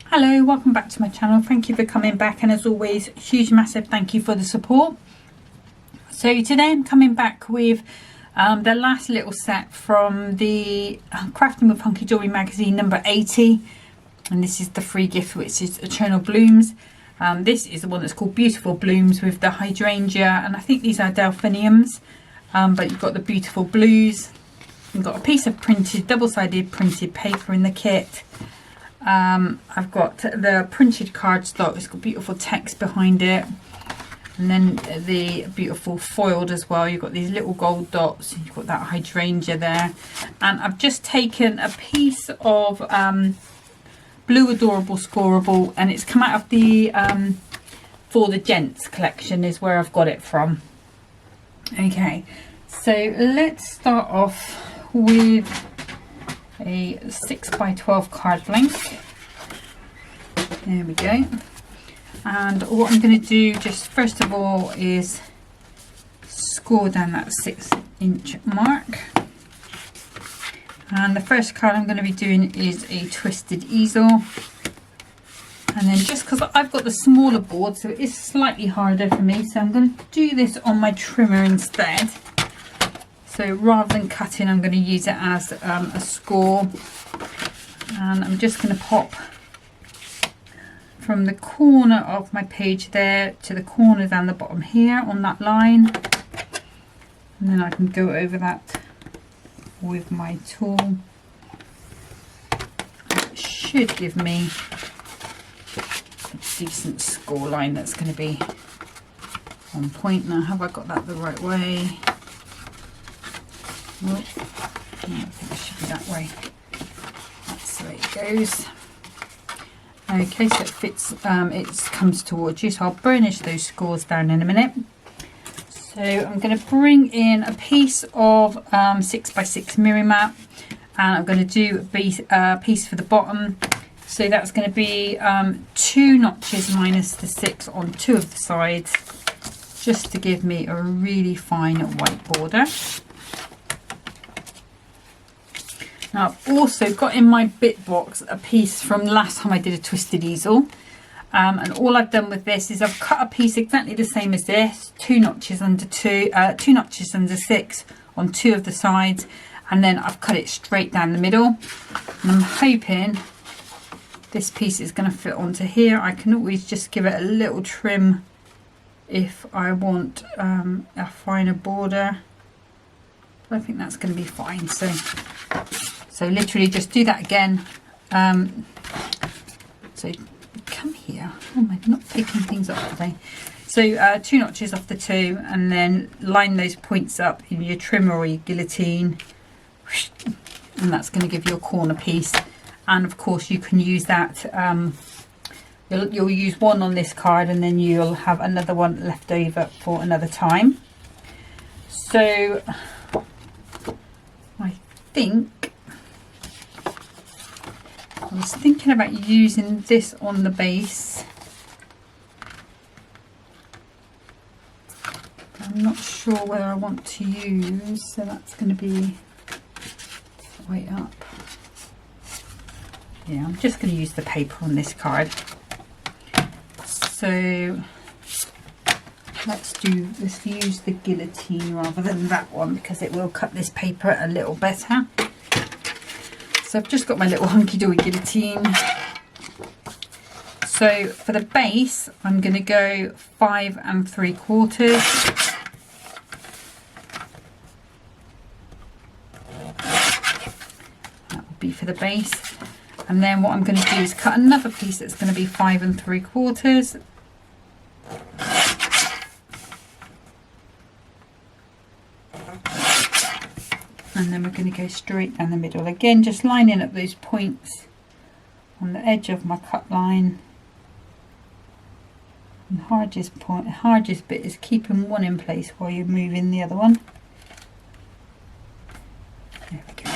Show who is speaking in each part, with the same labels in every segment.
Speaker 1: Hello, welcome back to my channel. Thank you for coming back, and as always, huge massive thank you for the support. So today I'm coming back with the last little set from the Crafting with Hunkydorys magazine number 80, and this is the free gift, which is Eternal Blooms. This is the one that's called Beautiful Blooms with the hydrangea, and I think these are delphiniums, but you've got the beautiful blues. You've got a piece of printed, double-sided printed paper in the kit. I've got the printed cardstock. It's got beautiful text behind it, and then the beautiful foiled as well. You've got these little gold dots, you've got that hydrangea there, and I've just taken a piece of blue adorable scoreable, and it's come out of the For the Gents collection is where I've got it from. Okay, so let's start off with a 6x12 card blank. There we go. And what I'm going to do just first of all is score down that 6-inch mark. And the first card I'm going to be doing is a twisted easel. And then just because I've got the smaller board, so it is slightly harder for me, so I'm going to do this on my trimmer instead. So rather than cutting, I'm going to use it as a score, and I'm just going to pop from the corner of my page there to the corner down the bottom here on that line, and then I can go over that with my tool. It should give me a decent score line that's going to be on point. Now, have I got that the right way? Nope. No, I think it should be that way. That's the way it goes. Okay, so it fits, it comes towards you, so I'll burnish those scores down in a minute. So I'm going to bring in a piece of 6x6 mirror mat, and I'm going to do a piece for the bottom. So that's going to be 2 notches minus the 6 on 2 of the sides, just to give me a really fine white border. Now, I've also got in my bit box a piece from last time I did a twisted easel, and all I've done with this is I've cut a piece exactly the same as this, 2 notches under 2 notches under 6 on 2 of the sides, and then I've cut it straight down the middle, and I'm hoping this piece is going to fit onto here. I can always just give it a little trim if I want a finer border, but I think that's going to be fine. So literally just do that again. So come here. Oh, am I not picking things up today? So 2 notches off the 2, and then line those points up in your trimmer or your guillotine, and that's going to give you a corner piece. And of course you can use that. You'll use one on this card, and then you'll have another one left over for another time. So I think I was thinking about using this on the base. I'm not sure whether I want to use, so that's going to be way up. Yeah, I'm just going to use the paper on this card. So let's use the guillotine rather than that one, because it will cut this paper a little better. So I've just got my little Hunkydorys guillotine. So for the base, I'm going to go 5 3/4. That will be for the base. And then what I'm going to do is cut another piece that's going to be 5 3/4. And then we're going to go straight down the middle again, just lining up those points on the edge of my cut line. And hardest bit is keeping one in place while you're moving the other one. There we go.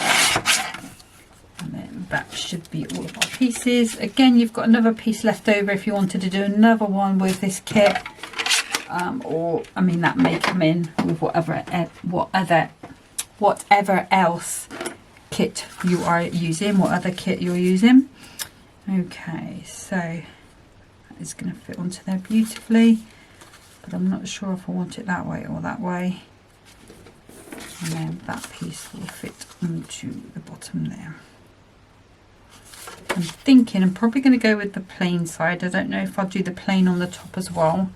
Speaker 1: And then that should be all of our pieces. Again, you've got another piece left over if you wanted to do another one with this kit, or I mean that may come in with whatever else kit you are using, what other kit you're using. Okay, so that is going to fit onto there beautifully, but I'm not sure if I want it that way or that way. And then that piece will fit onto the bottom there. I'm thinking I'm probably going to go with the plain side. I don't know if I'll do the plain on the top as well.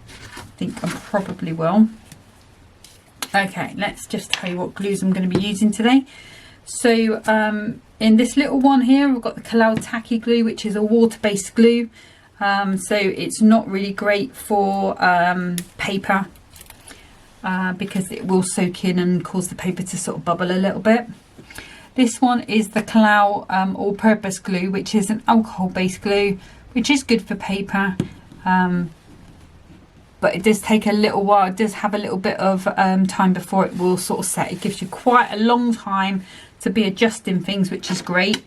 Speaker 1: I think I probably will. Okay, let's just tell you what glues I'm going to be using today. So in this little one here, we've got the Kalal Tacky glue, which is a water-based glue. So it's not really great for paper because it will soak in and cause the paper to sort of bubble a little bit. This one is the Kalal all-purpose glue, which is an alcohol-based glue, which is good for paper. But it does take a little while. It does have a little bit of time before it will sort of set. It gives you quite a long time to be adjusting things, which is great.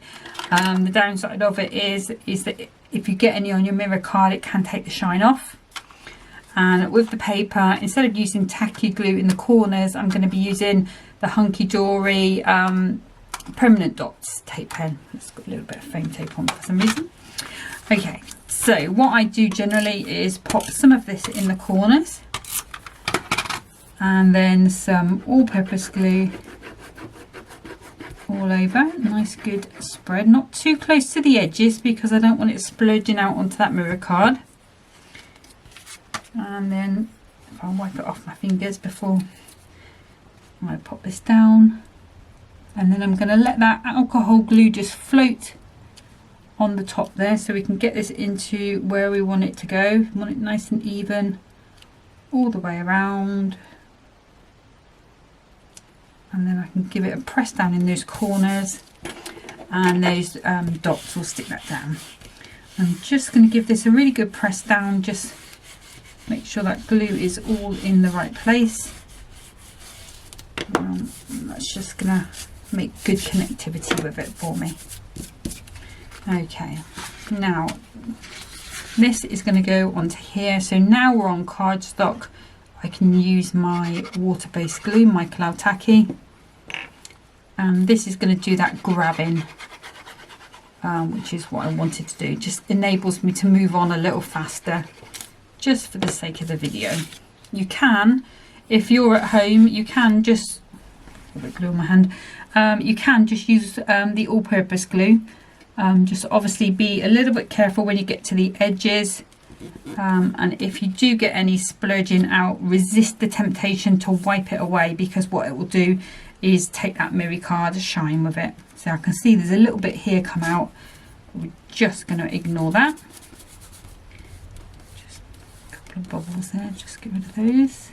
Speaker 1: The downside of it is that if you get any on your mirror card, it can take the shine off. And with the paper, instead of using tacky glue in the corners, I'm going to be using the Hunkydorys permanent dots tape pen. It's got a little bit of foam tape on for some reason. Okay, so what I do generally is pop some of this in the corners and then some all-purpose glue all over. Nice good spread, not too close to the edges because I don't want it splurging out onto that mirror card. And then if I wipe it off my fingers before I pop this down, and then I'm going to let that alcohol glue just float on the top there so we can get this into where we want it to go. We want it nice and even all the way around, and then I can give it a press down in those corners and those dots will stick that down. I'm just going to give this a really good press down, just make sure that glue is all in the right place. That's just going to make good connectivity with it for me. Okay, now this is going to go onto here. So now we're on cardstock. I can use my water-based glue, my Kalal Tacky, and this is going to do that grabbing, which is what I wanted to do. Just enables me to move on a little faster, just for the sake of the video. You can, if you're at home, you can just a bit of glue on my hand. You can just use the all-purpose glue. Just obviously be a little bit careful when you get to the edges, and if you do get any splurging out, resist the temptation to wipe it away, because what it will do is take that mirror card shine with it. So I can see there's a little bit here come out. We're just going to ignore that. Just a couple of bubbles there, just get rid of those.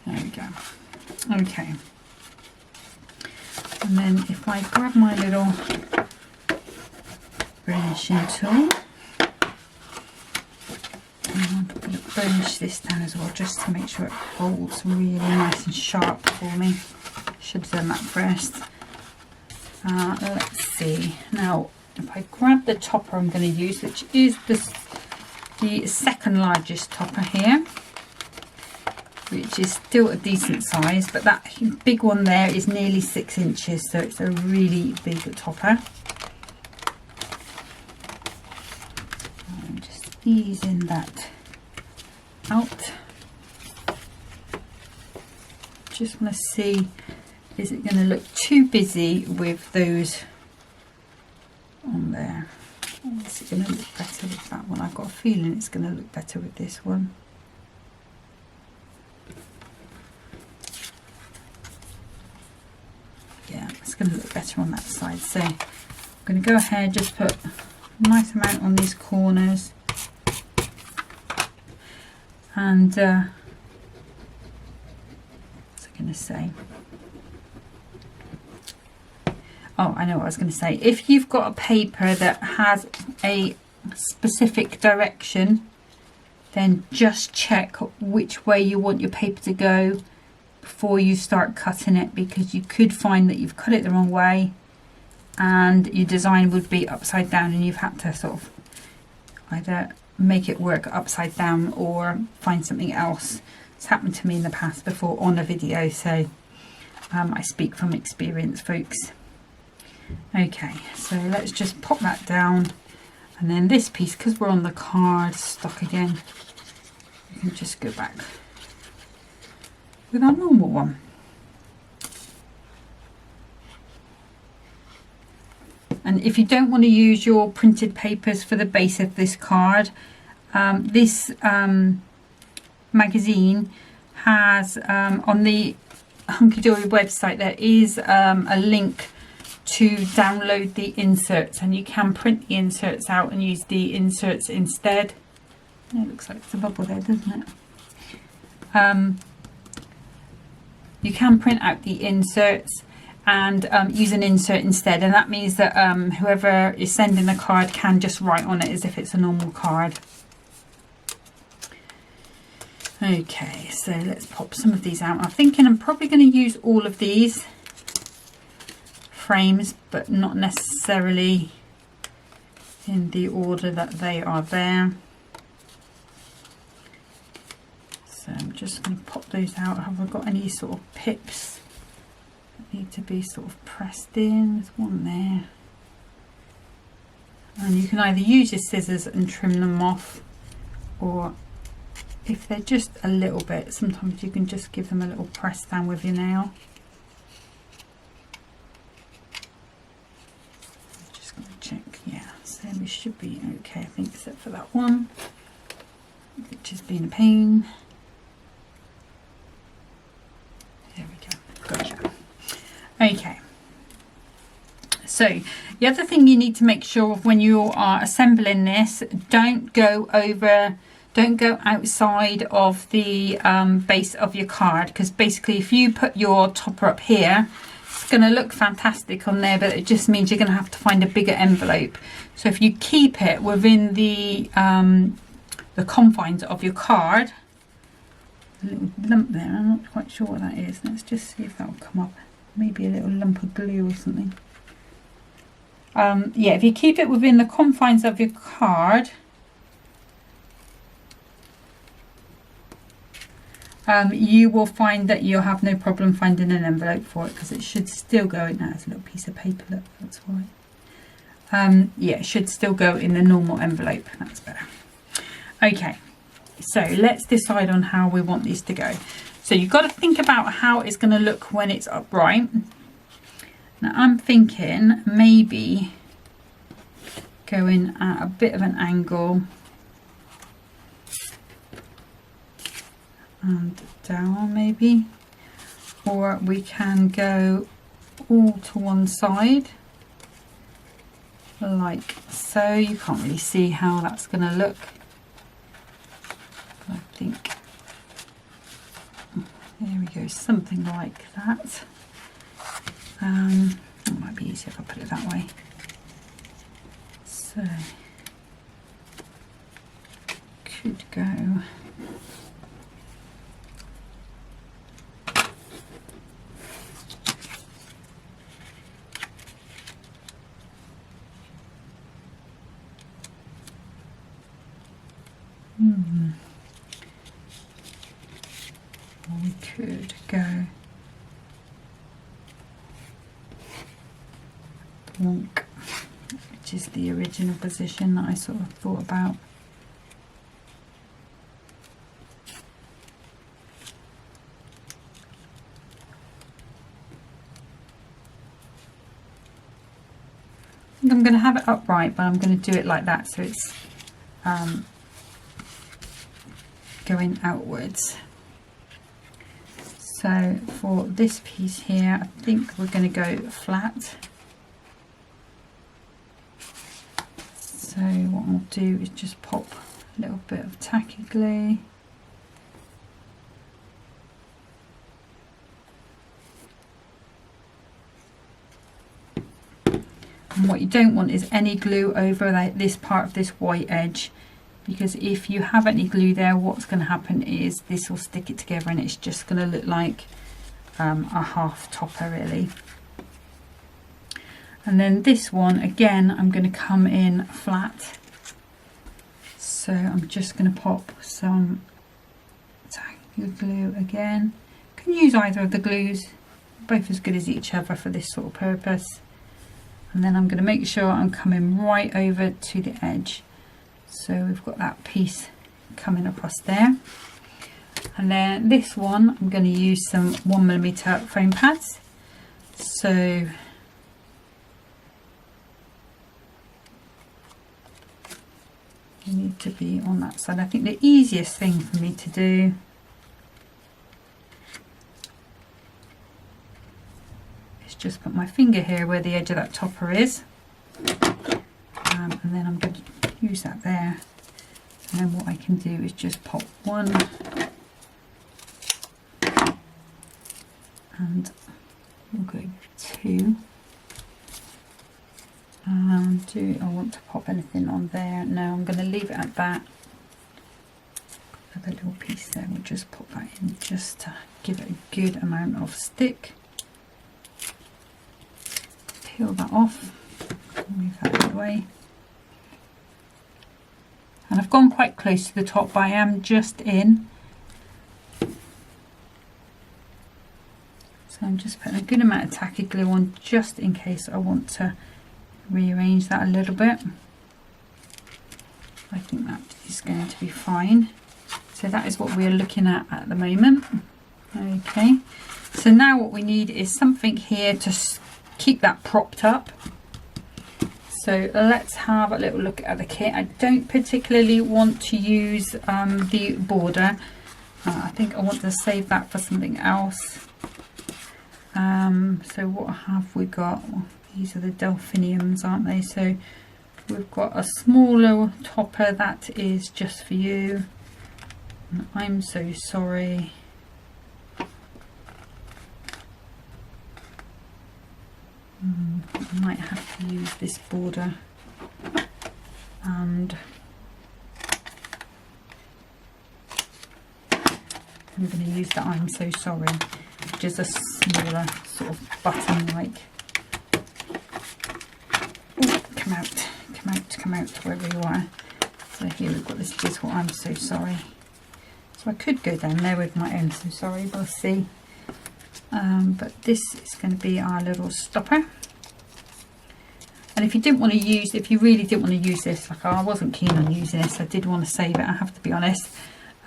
Speaker 1: There we go. Okay, and then if I grab my little burnishing tool, I'm going to burnish this down as well, just to make sure it holds really nice and sharp for me. Should have done that first. Let's see. Now, if I grab the topper I'm going to use, which is the second largest topper here, which is still a decent size, but that big one there is nearly 6 inches, so it's a really big topper. I'm just easing that out. Just want to see, is it going to look too busy with those on there? Or is it going to look better with that one? I've got a feeling it's going to look better with this one. Yeah, it's going to look better on that side. So I'm going to go ahead, just put a nice amount on these corners, and what's I going to say? Oh, I know what I was going to say. If you've got a paper that has a specific direction, then just check which way you want your paper to go before you start cutting it, because you could find that you've cut it the wrong way and your design would be upside down, and you've had to sort of either make it work upside down or find something else. It's happened to me in the past before on a video, so I speak from experience, folks. Okay, so let's just pop that down, and then this piece, because we're on the card stock again, we can just go back with our normal one. And if you don't want to use your printed papers for the base of this card, this magazine has on the Hunkydorys website, there is a link to download the inserts, and you can print the inserts out and use the inserts instead. It looks like it's a bubble there, doesn't it? You can print out the inserts and use an insert instead, and that means that whoever is sending the card can just write on it as if it's a normal card. Okay, so let's pop some of these out. I'm thinking I'm probably going to use all of these frames, but not necessarily in the order that they are there. So I'm just going to pop those out. Have I got any sort of pips that need to be sort of pressed in? There's one there. And you can either use your scissors and trim them off, or if they're just a little bit, sometimes you can just give them a little press down with your nail. I'm just going to check, yeah, so we should be okay, I think, except for that one, which has been a pain. There we go, gotcha. Okay, so the other thing you need to make sure of when you are assembling this, don't go outside of the base of your card, because basically if you put your topper up here, it's going to look fantastic on there, but it just means you're going to have to find a bigger envelope. So if you keep it within the confines of your card, a little lump there, I'm not quite sure what that is. Let's just see if that will come up. Maybe a little lump of glue or something. Yeah, if you keep it within the confines of your card, you will find that you'll have no problem finding an envelope for it, because it should still go in. That's a little piece of paper, look, that's why. Yeah, it should still go in the normal envelope. That's better. Okay, so let's decide on how we want these to go. So you've got to think about how it's going to look when it's upright. Now I'm thinking maybe going at a bit of an angle and down maybe, or we can go all to one side like so. You can't really see how that's going to look. I think there we go, something like that. It might be easier if I put it that way. So could go or we could go wonk, which is the original position that I sort of thought about. I think I'm going to have it upright, but I'm going to do it like that, so it's going outwards. So for this piece here, I think we're going to go flat. So what I'll do is just pop a little bit of tacky glue. And what you don't want is any glue over this part of this white edge, because if you have any glue there, what's going to happen is this will stick it together and it's just going to look like a half topper really. And then this one, again, I'm going to come in flat. So I'm just going to pop some tacky glue again. You can use either of the glues, both as good as each other for this sort of purpose. and then I'm going to make sure I'm coming right over to the edge, so we've got that piece coming across there. And then this one I'm going to use some 1mm foam pads, so you need to be on that side. I think the easiest thing for me to do is just put my finger here where the edge of that topper is, and then I'm going to use that there, and then what I can do is just pop one, and we'll go two. Do I want to pop anything on there? No, I'm going to leave it at that. The little piece there, we'll just put that in just to give it a good amount of stick. Peel that off, move that out of the way. And I've gone quite close to the top, but I am just in. So I'm just putting a good amount of tacky glue on just in case I want to rearrange that a little bit. I think that is going to be fine. So that is what we're looking at the moment. Okay, so now what we need is something here to keep that propped up. So let's have a little look at the kit. I don't particularly want to use the border. I think I want to save that for something else. So what have we got? Well, these are the delphiniums, aren't they? So we've got a smaller topper that is just for you. And I'm so sorry. I might have to use this border, and I'm going to use that I'm so sorry, which is a smaller sort of button like. Come out wherever you are. So here we've got this little I'm so sorry. So I could go down there with my own so sorry, we'll see. But this is going to be our little stopper. And if you really didn't want to use this, like I wasn't keen on using this, I did want to save it, I have to be honest.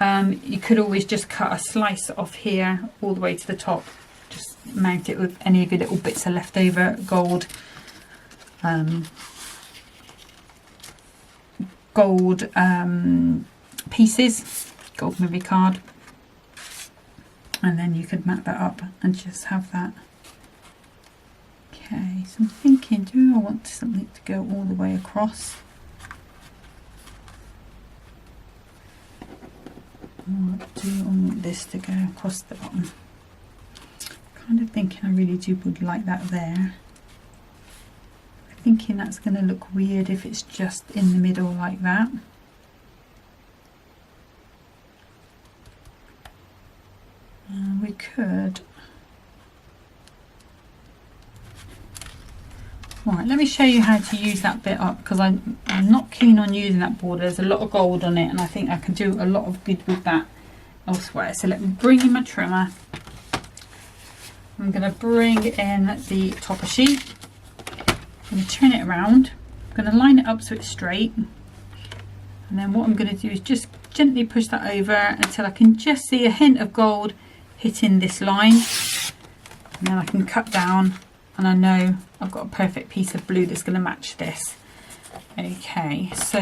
Speaker 1: You could always just cut a slice off here all the way to the top. Just mount it with any of your little bits of leftover gold pieces, gold movie card, and then you could map that up and just have that. Okay, so I'm thinking, do I want something to go all the way across, or do I want this to go across the bottom? Kind of thinking I really would like that there. Thinking that's going to look weird if it's just in the middle like that. We could. Right, let me show you how to use that bit up, because I'm not keen on using that border. There's a lot of gold on it, and I think I can do a lot of good with that elsewhere. So let me bring in my trimmer. I'm going to bring in the topper sheet. I'm going to turn it around. I'm going to line it up so it's straight, and then what I'm going to do is just gently push that over until I can just see a hint of gold hitting this line, and then I can cut down, and I know I've got a perfect piece of blue that's going to match this. Okay, so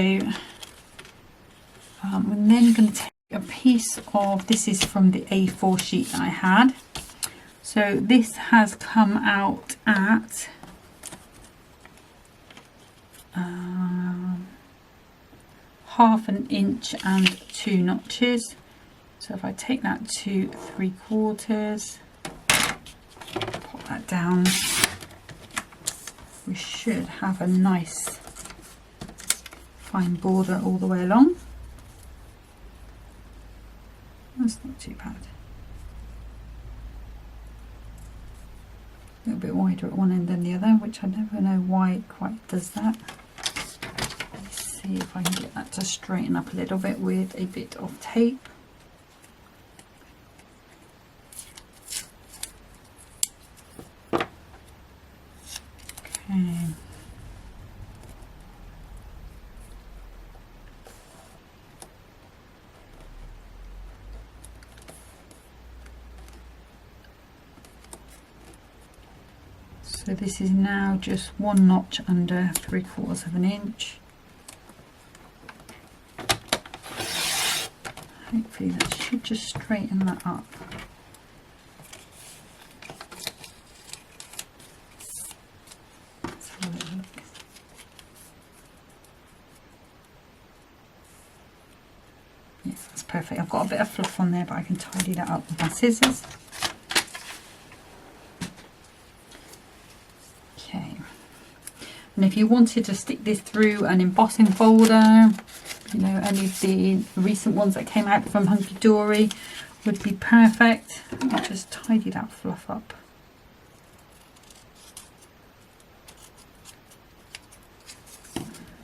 Speaker 1: I'm then going to take a piece of, this is from the A4 sheet that I had. So this has come out at 1/2 inch and 2 notches. So if I take that to 3/4, pop that down, we should have a nice fine border all the way along. That's not too bad. A little bit wider at one end than the other, which I never know why it quite does that. Let's see if I can get that to straighten up a little bit with a bit of tape. Okay. So this is now just 1 notch under 3/4 of an inch. Hopefully that should just straighten that up. Let's have a little look. Yes, that's perfect. I've got a bit of fluff on there, but I can tidy that up with my scissors. Okay. And if you wanted to stick this through an embossing folder, you know, any of the recent ones that came out from Hunkydorys would be perfect. I'll just tidy that fluff up.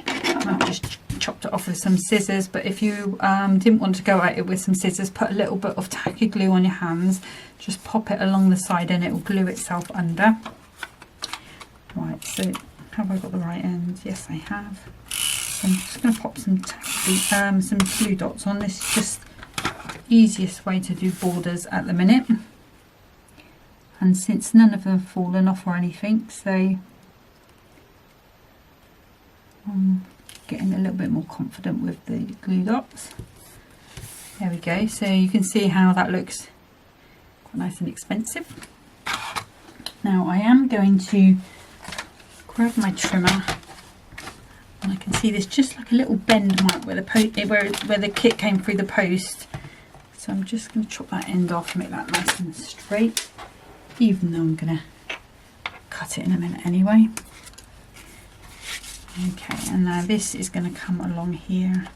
Speaker 1: I've just chopped it off with some scissors, but if you didn't want to go at it with some scissors, put a little bit of tacky glue on your hands, just pop it along the side and it will glue itself under. Right, so have I got the right end? Yes, I have. I'm just going to pop some glue dots on. This is just the easiest way to do borders at the minute, and since none of them have fallen off or anything, so I'm getting a little bit more confident with the glue dots. There we go. So you can see how that looks quite nice and expensive. Now I am going to grab my trimmer. And I can see there's just like a little bend mark where the kit came through the post. So I'm just going to chop that end off and make that nice and straight, even though I'm going to cut it in a minute anyway. Okay, and now this is going to come along here.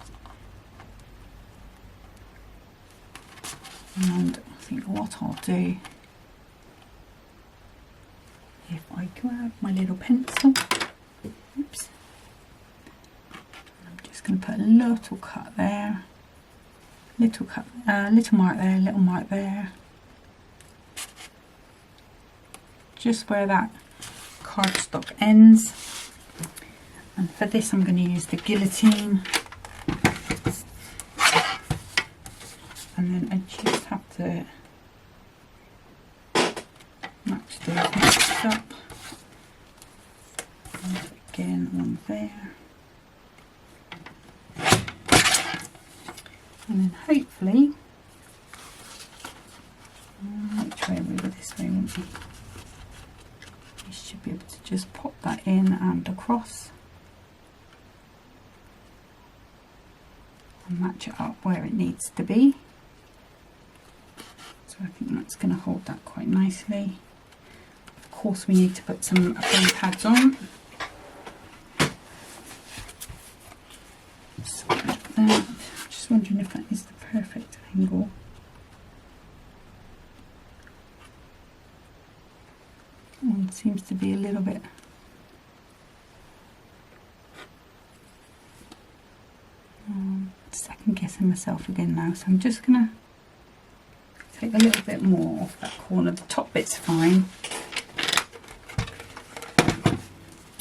Speaker 1: And I think what I'll do, if I grab my little pencil, oops. Going to put a little cut there, little mark there, little mark there, just where that cardstock ends. And for this I'm going to use the guillotine, and then I just have to match those marks up, and again one there. And then hopefully, which way we go? This way, won't we? We should be able to just pop that in and across and match it up where it needs to be. So I think that's going to hold that quite nicely. Of course we need to put some foam pads on. So that. Just wondering if that is the perfect angle. One seems to be a little bit second guessing myself again now, so I'm just gonna take a little bit more off that corner. The top bit's fine.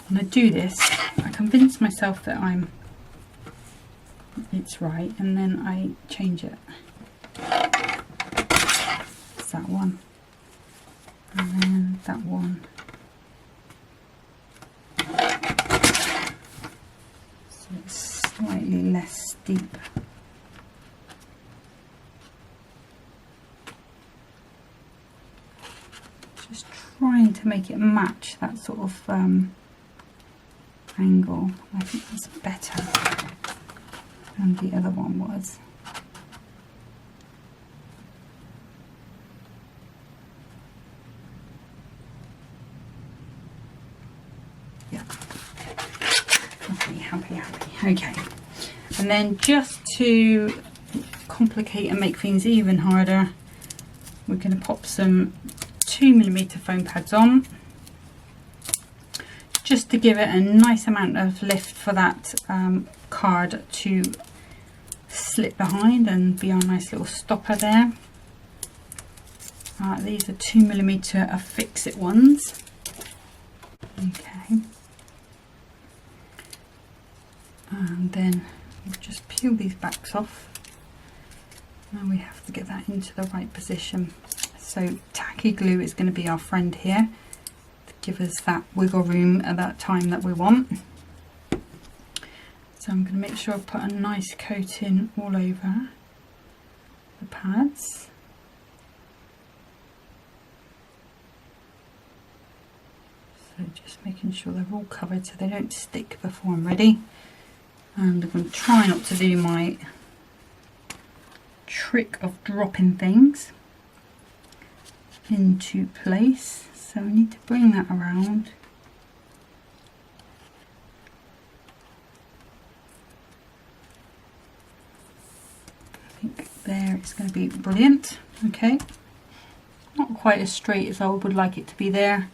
Speaker 1: When I do this, I convince myself that it's right, and then I change it. It's that one, and then that one. So it's slightly less steep. Just trying to make it match that sort of angle. I think that's better than the other one was. Yeah. Happy. Okay. And then just to complicate and make things even harder, we're going to pop some 2mm foam pads on, just to give it a nice amount of lift for that card to slip behind and be our nice little stopper there. These are 2mm affix-it ones. Okay. And then we'll just peel these backs off. Now we have to get that into the right position. So tacky glue is going to be our friend here. The give us that wiggle room at that time that we want. So I'm going to make sure I put a nice coating all over the pads. So just making sure they're all covered so they don't stick before I'm ready. And I'm going to try not to do my trick of dropping things into place. So I need to bring that around. I think there it's going to be brilliant. Okay, not quite as straight as I would like it to be there.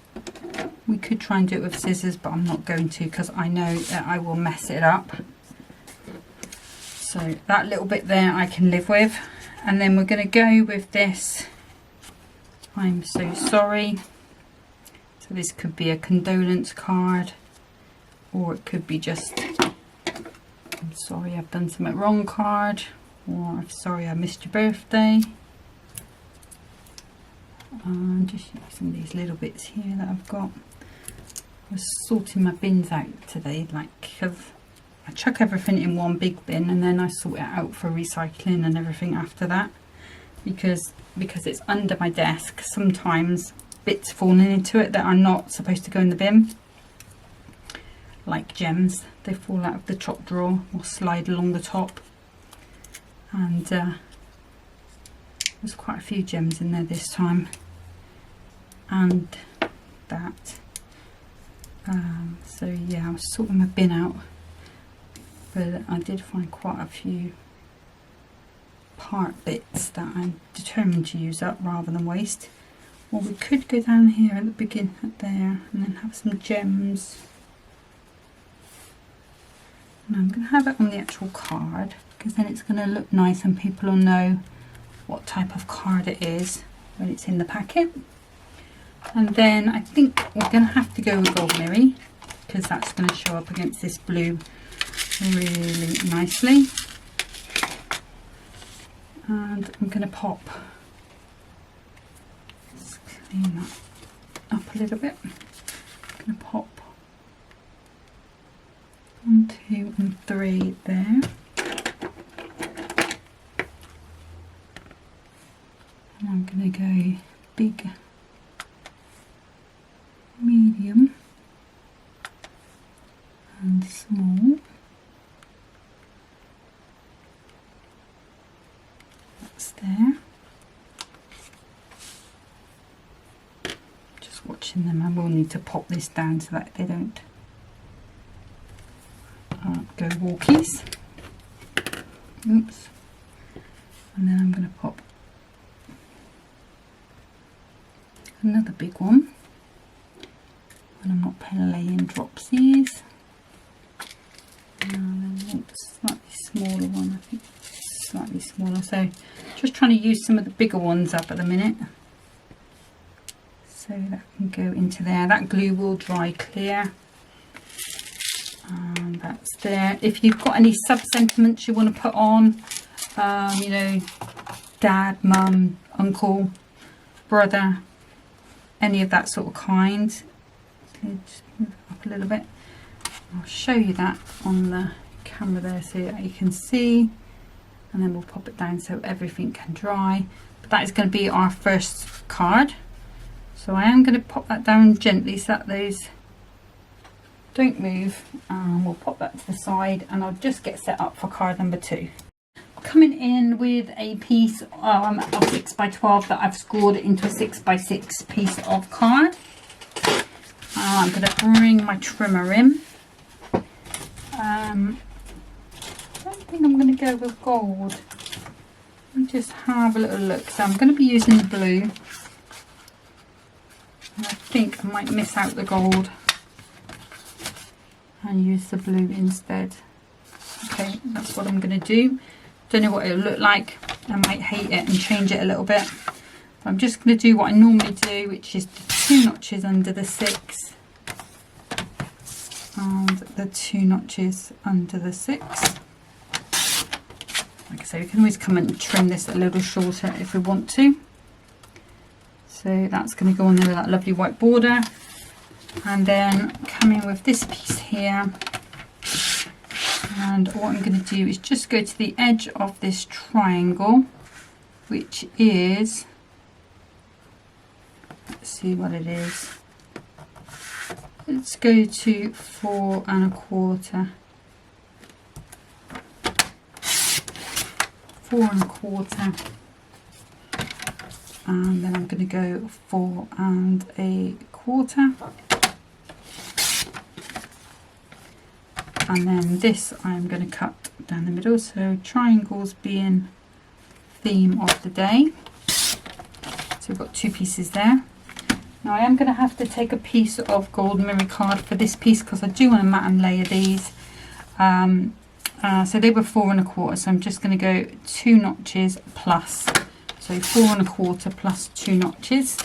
Speaker 1: We could try and do it with scissors, but I'm not going to because I know that I will mess it up. So that little bit there I can live with. And then we're going to go with this "I'm so sorry." So this could be a condolence card, or it could be just "I'm sorry I've done something wrong" card, or "I'm sorry I missed your birthday." And just use some of these little bits here that I've got. I was sorting my bins out today, like I chuck everything in one big bin and then I sort it out for recycling and everything after that, because it's under my desk. Sometimes bits falling into it that are not supposed to go in the bin, like gems, they fall out of the top drawer or slide along the top, and there's quite a few gems in there this time, and that so yeah, I was sorting my bin out, but I did find quite a few part bits that I'm determined to use up rather than waste. Or we could go down here at the beginning, there, and then have some gems. And I'm going to have it on the actual card, because then it's going to look nice and people will know what type of card it is when it's in the packet. And then I think we're going to have to go with Gold Mirror, because that's going to show up against this blue really nicely. And I'm going to pop, let's clean that up a little bit. I'm going to pop 1, 2 and 3 there. And I'm going to go big, medium and small. That's there. Just watching them. I will need to pop this down so that they don't go walkies. Oops. And then I'm going to pop another big one, and I'm not laying dropsies. And then a slightly smaller one, I think slightly smaller. So just trying to use some of the bigger ones up at the minute, so that can go into there. That glue will dry clear. And that's there. If you've got any sub-sentiments you want to put on, you know, dad, mum, uncle, brother, any of that sort of kind, just move it up a little bit. I'll show you that on the camera there so that you can see, and then we'll pop it down so everything can dry. But that is going to be our first card, so I am going to pop that down gently so that those don't move, and we'll pop that to the side, and I'll just get set up for card number 2. Coming in with a piece of 6x12 that I've scored into a 6x6 piece of card. I'm going to bring my trimmer in. I don't think I'm going to go with gold. Let me just have a little look. So I'm going to be using the blue, and I think I might miss out the gold and use the blue instead. Okay, that's what I'm going to do. Don't know what it'll look like. I might hate it and change it a little bit. But I'm just going to do what I normally do, which is the 2 notches under the 6 and the 2 notches under the 6. Like I say, we can always come and trim this a little shorter if we want to. So that's going to go on there with that lovely white border. And then come in with this piece here, and what I'm going to do is just go to the edge of this triangle, which is, let's see what it is, let's go to 4 1/4, 4 1/4, and then I'm going to go 4 1/4. And then this I'm going to cut down the middle, so triangles being theme of the day. So we've got 2 pieces there. Now I am going to have to take a piece of gold mirror card for this piece because I do want to mat and layer these. So they were 4 1/4, so I'm just going to go 2 notches plus. So 4 1/4 plus 2 notches.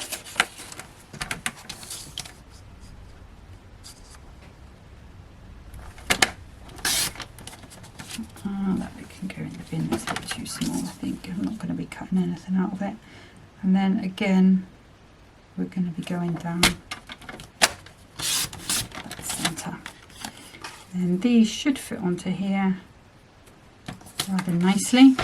Speaker 1: That bit can go in the bin, it's a bit too small I think. I'm not going to be cutting anything out of it. And then again we're going to be going down at the centre. And these should fit onto here rather nicely.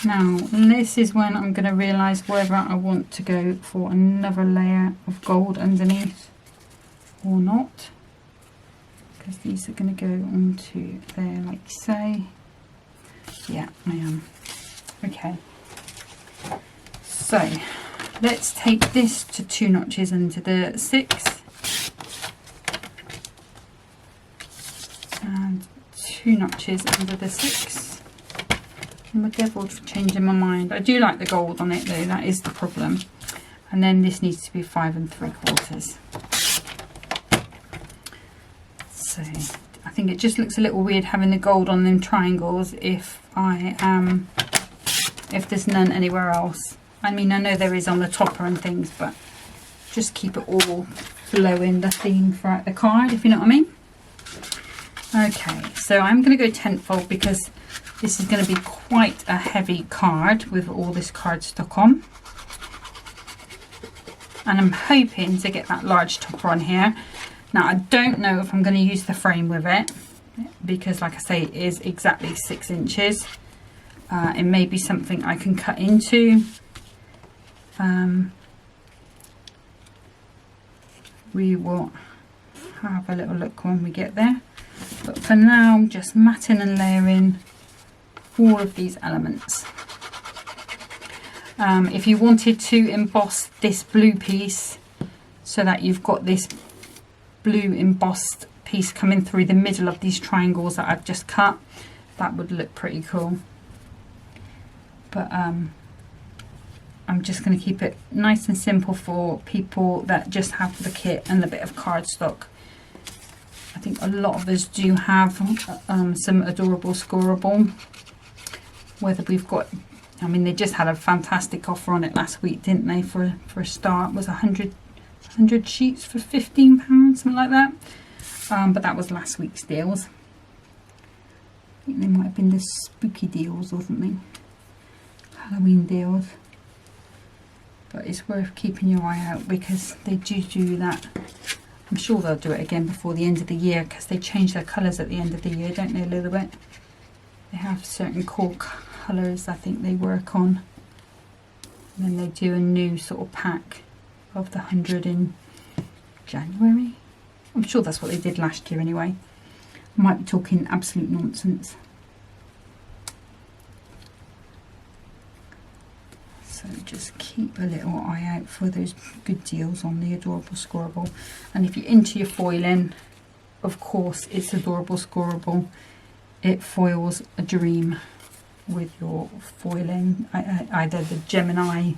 Speaker 1: Now this is when I'm going to realise whether I want to go for another layer of gold underneath or not, because these are going to go onto there like so. Yeah, I am. Okay, so let's take this to 2 notches into the 6 and 2 notches under the 6. I'm a devil for changing my mind. I do like the gold on it though, that is the problem. And then this needs to be 5 3/4. So I think it just looks a little weird having the gold on them triangles if there's none anywhere else. I mean, I know there is on the topper and things, but just keep it all flowing the theme throughout the card, if you know what I mean. Okay, so I'm going to go tenfold because this is going to be quite a heavy card with all this cardstock on. And I'm hoping to get that large topper on here. Now I don't know if I'm going to use the frame with it because, like I say, it is exactly 6 inches. It may be something I can cut into. We will have a little look when we get there. But for now, I'm just matting and layering all of these elements. If you wanted to emboss this blue piece so that you've got this blue embossed piece coming through the middle of these triangles that I've just cut, that would look pretty cool. But I'm just going to keep it nice and simple for people that just have the kit and the bit of cardstock. I think a lot of us do have some adorable scoreable. Whether we've got, I mean, they just had a fantastic offer on it last week, didn't they? For a start, it was 100 sheets for £15, something like that. But that was last week's deals. I think they might have been the spooky deals or something, Halloween deals. But it's worth keeping your eye out because they do that. I'm sure they'll do it again before the end of the year because they change their colours at the end of the year, don't they, a little bit? They have certain core colours I think they work on. And then they do a new sort of pack of the 100 in January. I'm sure that's what they did last year anyway. I might be talking absolute nonsense. So just keep a little eye out for those good deals on the adorable scoreable. And if you're into your foiling, of course it's adorable scoreable. It foils a dream with your foiling, either the Gemini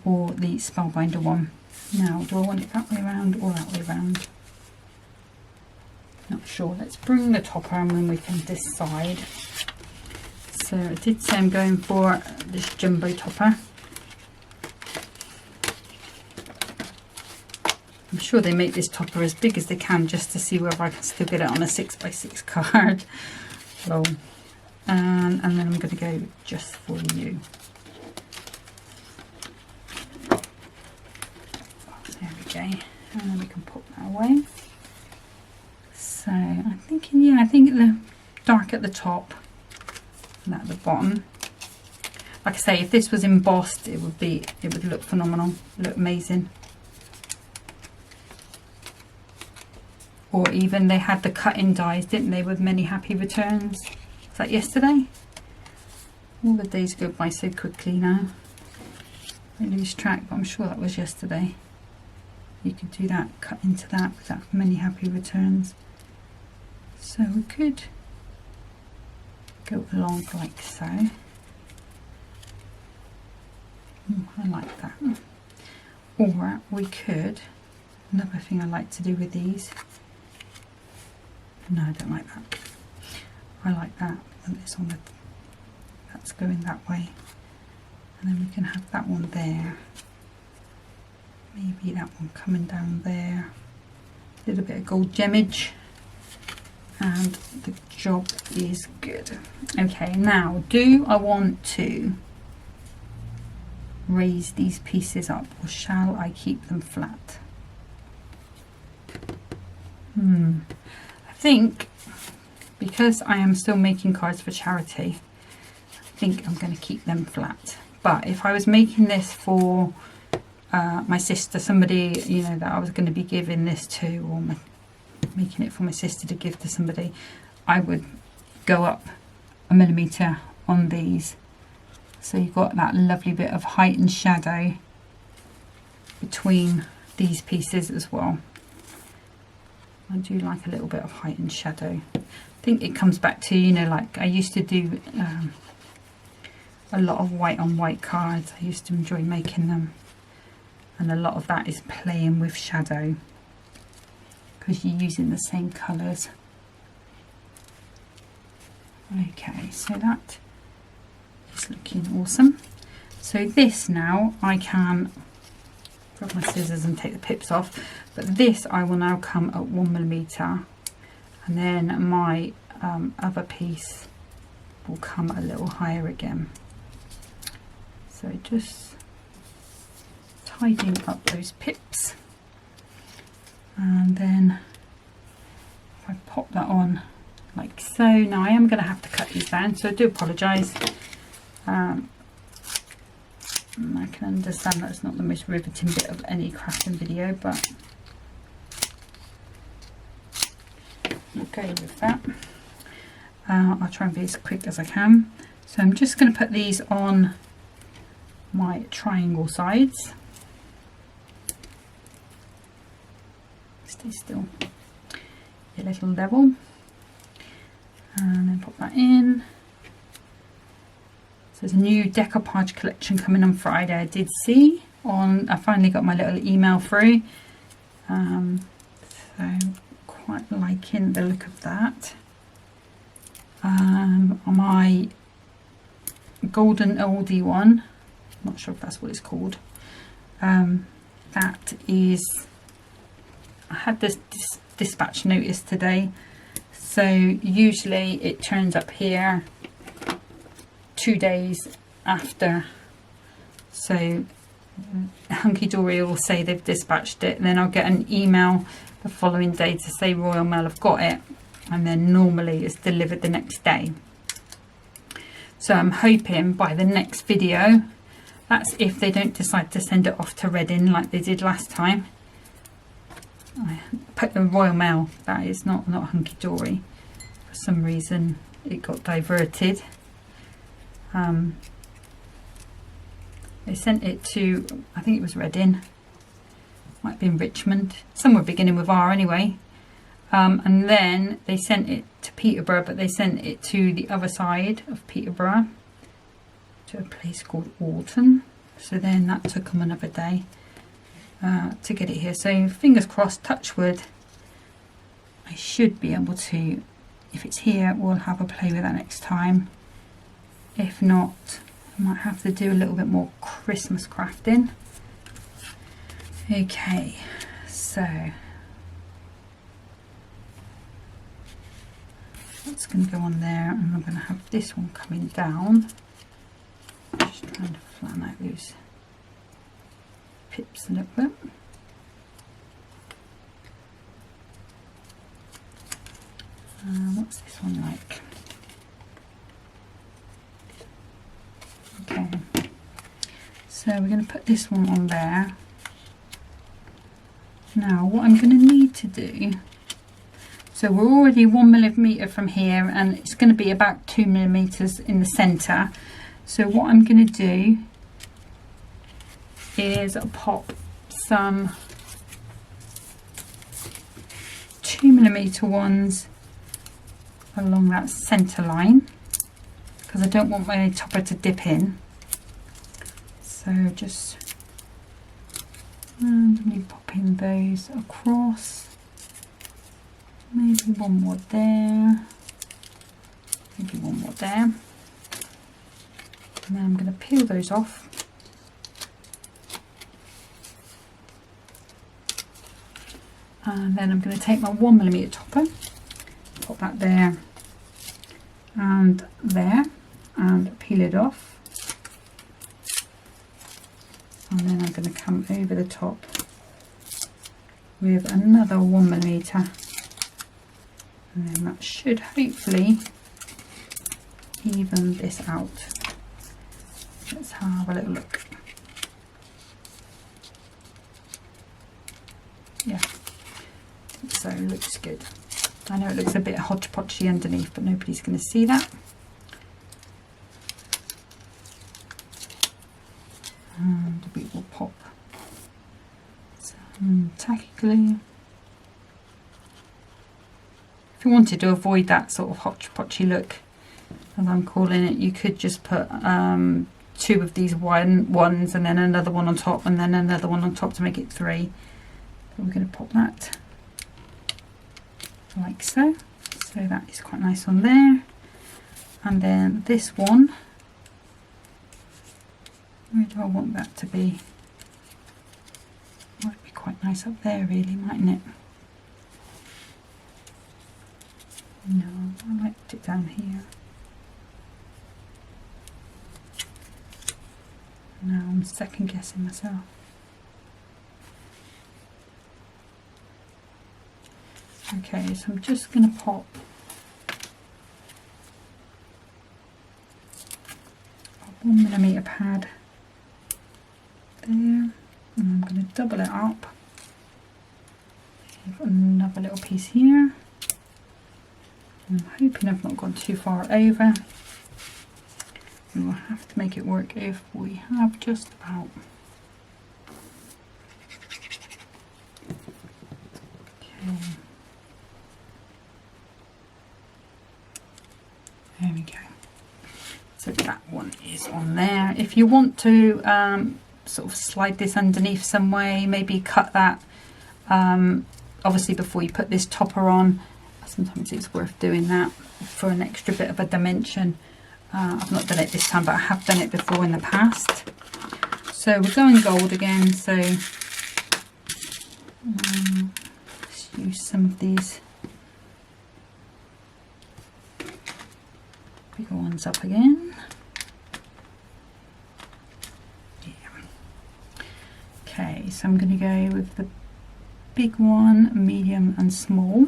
Speaker 1: or the Spellbinder one. Now, do I want it that way around or that way around? Not sure. Let's bring the topper and then we can decide. So I did say I'm going for this jumbo topper. I'm sure they make this topper as big as they can just to see whether I can still get it on a 6x6 card. Well, and then I'm going to go just for you. There we go. and then we can put that away. So I'm thinking, yeah, I think the dark at the top and at the bottom. Like I say, if this was embossed, it would look phenomenal, look amazing. Or even they had the cut-in dies, didn't they, with many happy returns? Was that yesterday? All the days go by so quickly now. I lose track, but I'm sure that was yesterday. You could do that, cut into that with that many happy returns. So we could go along like so. I like that. Or we could, another thing I like to do with these, no, I don't like that. I like that when it's on the, that's going that way. And then we can have that one there. Maybe that one coming down there. A little bit of gold gemage. And the job is good. Okay, now do I want to raise these pieces up, or shall I keep them flat? I think because I am still making cards for charity, I think I'm going to keep them flat. But if I was making this for my sister, somebody, you know, that I was going to be giving this to, or making it for my sister to give to somebody, I would go up 1 millimeter on these. So you've got that lovely bit of height and shadow between these pieces as well. I do like a little bit of height and shadow. I think it comes back to, you know, like I used to do a lot of white on white cards. I used to enjoy making them. And a lot of that is playing with shadow, because you're using the same colours. Okay, so that is looking awesome. So this now I can grab my scissors and take the pips off, but this I will now come at 1 millimeter, and then my other piece will come a little higher again. So just tidying up those pips, and then if I pop that on like so. Now I am going to have to cut these down, so I do apologise. I can understand that's not the most riveting bit of any crafting video, but we'll go with that. I'll try and be as quick as I can. So I'm just going to put these on my triangle sides. Stay still, a little level, and then pop that in. So there's a new decoupage collection coming on Friday. I did see on, I finally got my little email through, so quite liking the look of that. My golden oldie one, not sure if that's what it's called, that is, I had this dispatch notice today, so usually it turns up here 2 days after. So Hunkydorys will say they've dispatched it, and then I'll get an email the following day to say Royal Mail have got it, and then normally it's delivered the next day. So I'm hoping by the next video, that's if they don't decide to send it off to Reading like they did last time. I put the Royal Mail, that is not Hunkydorys. For some reason it got diverted. They sent it to, I think it was Reading, might have been Richmond, somewhere beginning with R anyway. And then they sent it to Peterborough, but they sent it to the other side of Peterborough, to a place called Alton. So then that took them another day to get it here. So fingers crossed, touch wood, I should be able to, if it's here, we'll have a play with that next time. If not, I might have to do a little bit more Christmas crafting. Okay, so that's going to go on there, and I'm going to have this one coming down. Just trying to flatten out those pips a little bit. What's this one like? Okay, so we're going to put this one on there. Now what I'm going to need to do, so we're already 1mm from here and it's going to be about 2mm in the centre. So what I'm going to do is pop some 2mm ones along that centre line, because I don't want my topper to dip in. So just randomly popping those across. Maybe one more there, maybe one more there. And then I'm going to peel those off. And then I'm going to take my 1mm topper, pop that there and there, and peel it off. And then I'm going to come over the top with another 1mm, and then that should hopefully even this out. Let's have a little look. Yeah, so it looks good. I know it looks a bit hodgepodgey underneath, but nobody's going to see that. And we will pop some tacky glue. If you wanted to avoid that sort of hodgepodgey look, as I'm calling it, you could just put 2 of these ones and then another one on top and then another one on top to make it 3. So we're going to pop that like so. So that is quite nice on there. And then this one, where do I want that to be? Might be quite nice up there really, mightn't it? No, I liked it down here. Now I'm second guessing myself. Okay, so I'm just going to pop a 1mm pad there, and I'm going to double it up. I've got another little piece here. I'm hoping I've not gone too far over. We will have to make it work if we have just about. Okay. There we go. So that one is on there. If you want to sort of slide this underneath some way, maybe cut that obviously before you put this topper on. Sometimes it's worth doing that for an extra bit of a dimension. I've not done it this time, but I have done it before in the past. So we're going gold again, so let's use some of these bigger ones up again. Yeah. Okay, so I'm going to go with the big one, medium and small.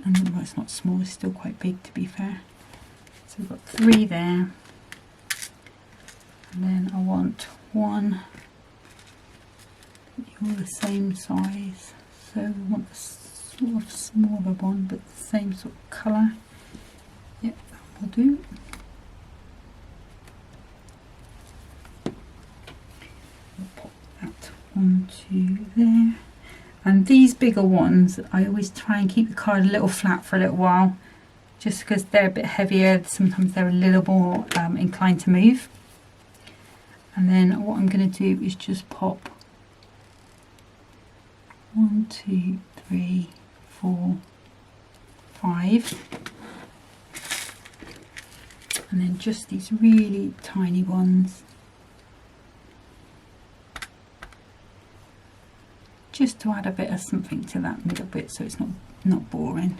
Speaker 1: And well, it's not small, it's still quite big to be fair. So we've got 3 there, and then I want 1, all the same size, so we want a sort of smaller one but the same sort of colour. Yep, that will do. We'll pop that onto there. And these bigger ones, I always try and keep the card a little flat for a little while, just because they're a bit heavier. Sometimes they're a little more inclined to move. And then what I'm going to do is just pop 1, 2, 3, 4, 5, and then just these really tiny ones, just to add a bit of something to that middle bit, so it's not boring.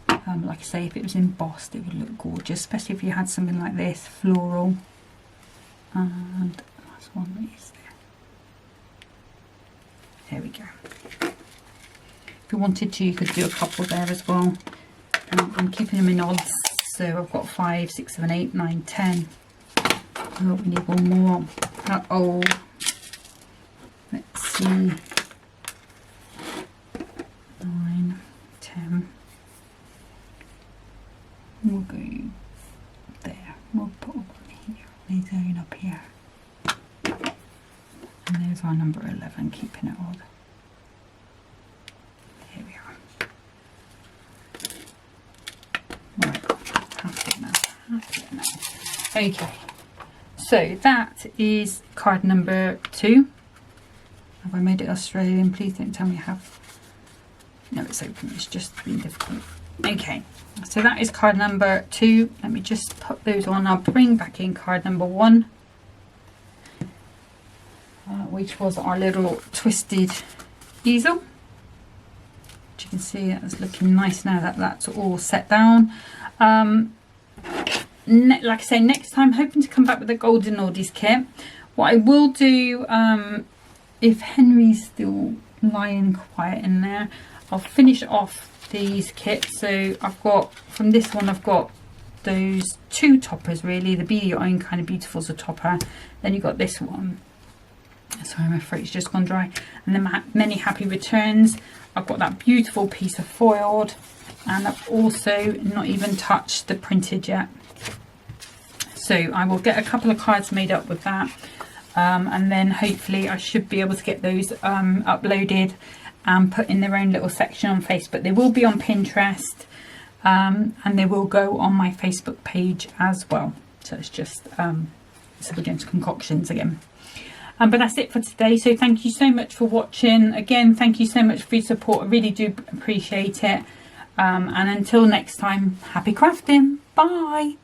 Speaker 1: Like I say, if it was embossed, it would look gorgeous, especially if you had something like this, floral. and that's one that is there. There we go. If you wanted to, you could do a couple there as well. I'm keeping them in odds, so I've got 5, 6, 7, 8, 9, 10. Oh, we need one more. Uh-oh. Let's see. 9, 10. We'll go there. We'll put one here. These going up here. And there's our number 11, keeping it odd. Here we are. Right, happy now. Okay, so that is card number 2. Have I made it Australian? Please don't tell me I have. No, it's open. It's just been difficult. Okay, so that is card number 2. Let me just put those on. I'll bring back in card number 1, which was our little twisted easel. As you can see, that's looking nice now that that's all set down. Like I say, next time, hoping to come back with a golden oldies kit. What I will do, if Henry's still lying quiet in there, I'll finish off these kits. So I've got, from this one, I've got those 2 toppers really. The Be Your Own Kind of Beautiful is a topper. Then you've got this one. Sorry, my throat's just gone dry. And then Many Happy Returns. I've got that beautiful piece of foiled. And I've also not even touched the printed yet. So I will get a couple of cards made up with that. And then hopefully I should be able to get those uploaded and put in their own little section on Facebook. They will be on Pinterest, and they will go on my Facebook page as well. So it's just, so we're going to concoctions again. But that's it for today. So thank you so much for watching. Again, thank you so much for your support. I really do appreciate it. And until next time, happy crafting. Bye.